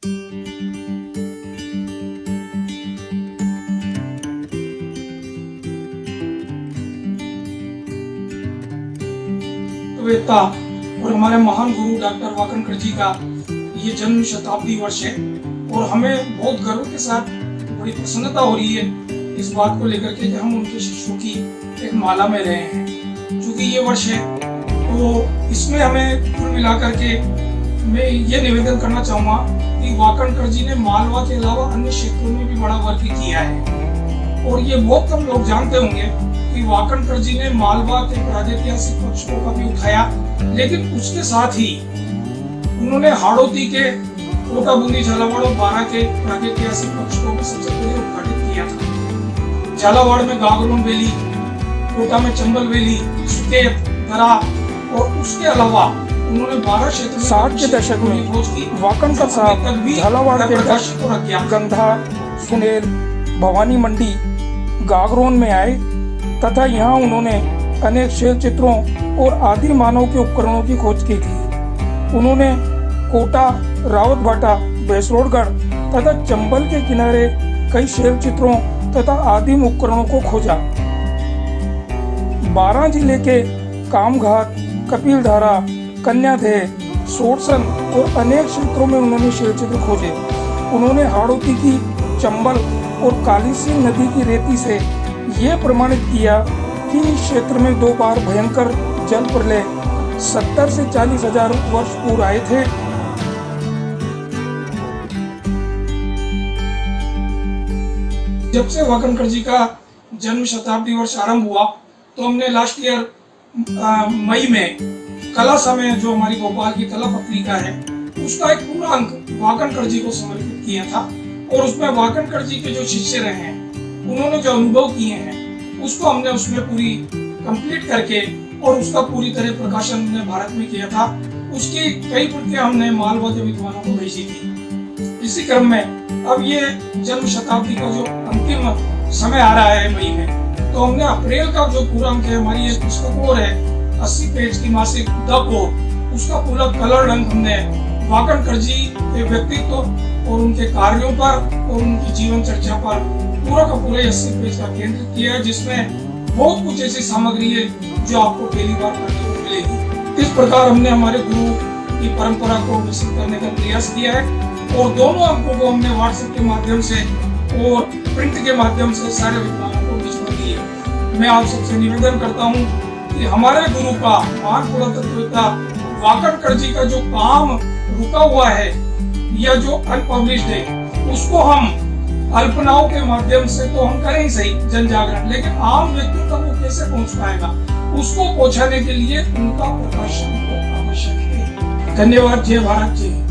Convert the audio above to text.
वेता और हमारे महान गुरु डॉक्टर वाकणकर जी का ये जन्म शताब्दी वर्ष है और हमें बहुत गर्व के साथ बड़ी प्रसन्नता हो रही है इस बात को लेकर के कि हम उनके शिष्यों की एक माला में रहे हैं। क्योंकि ये वर्ष है तो इसमें हमें कुल मिलाकर के मैं ये निवेदन करना चाहूँगा कि वाकणकर जी ने मालवा के अलावा अन्य क्षेत्रों में भी बड़ा वर्क किया है। और ये बहुत कम लोग जानते होंगे कि वाकणकर जी ने मालवा के प्रागैतिहासिक पक्षों का भी उठाया, लेकिन उसके साथ ही उन्होंने हाड़ौती के कोटा बूंदी झालावाड़ और बारा के प्रागैतिहासिक पक्षों को सबसे पहले उद्घाटित किया था। झालावाड़ में गागरोन वैली, कोटा में चंबल वैली, सुकेत, दरा और उसके अलावा उन्होंने 12 क्षेत्र 60 के दशक में वाकणकर साहब झालावाड़ के गंधा, सुनेर, भवानी मंडी, गागरोन में आए तथा यहाँ उन्होंने अनेक शैल चित्रों और आदि मानव के उपकरणों की खोज की थी। उन्होंने कोटा, रावतभाटा, भैंसरोडगढ़ तथा चंबल के किनारे कई शैल चित्रों तथा आदिम उपकरणों को खोजा। बारां जिले के कामघाट, कपिलधारा, कन्यादेह, सोरसन और अनेक क्षेत्रों में उन्होंने शैल चित्र खोजे। उन्होंने हाड़ौती की चंबल और कालीसिंध नदी की रेती से यह प्रमाणित किया कि इस क्षेत्र में 2 बार भयंकर जल प्रलय 70 से 40 हजार वर्ष पूर्व आए थे। जब से वाकणकर जी का जन्म शताब्दी वर्ष आरंभ हुआ तो हमने लास्ट ईयर मई में कला समय जो हमारी भोपाल की कला पत्रिका है उसका एक पूरा अंक वाकणकर जी को समर्पित किया था। और उसमें वाकणकर जी के जो शिष्य रहे हैं उन्होंने जो अनुभव किए हैं उसको हमने उसमें पूरी कंप्लीट करके और उसका पूरी तरह प्रकाशन हमने भारत में किया था। उसकी कई प्रतियां हमने मालवा के विद्वानों को भेजी थी। इसी क्रम में अब ये जन्म शताब्दी का जो अंतिम समय आ रहा है मई में, तो हमने अप्रैल का जो पूरा अंक है, हमारी एक पुस्तक और है 80 पेज की मासिक द कोर, उसका पूरा कलर रंग हमने वाकणकर जी के व्यक्तित्व और उनके कार्यों पर और उनकी जीवन चर्चा पर पूरा का पूरा 80 पेज का केंद्रित किया है, जिसमें बहुत कुछ ऐसी सामग्री है जो आपको पहली बार पढ़ने को मिलेगी। इस प्रकार हमने हमारे गुरु की परंपरा को विकसित करने का प्रयास किया है और दोनों अंकों को हमने व्हाट्सएप के माध्यम से और प्रिंट के माध्यम से सारे विद्वानों को भिजवा दिए। मैं आप सबसे निवेदन करता हूँ कि हमारे गुरु का महान पुरातत्ववेत्ता वाकणकर जी का जो काम रुका हुआ है या जो अनपब्लिश्ड है उसको हम अल्पनाओं के माध्यम से तो हम करें ही सही जन जागरण, लेकिन आम व्यक्तियों तक वो कैसे पहुंच पाएगा, उसको पहुंचाने के लिए उनका प्रकाशन आवश्यक है। धन्यवाद। जय भारत। जय।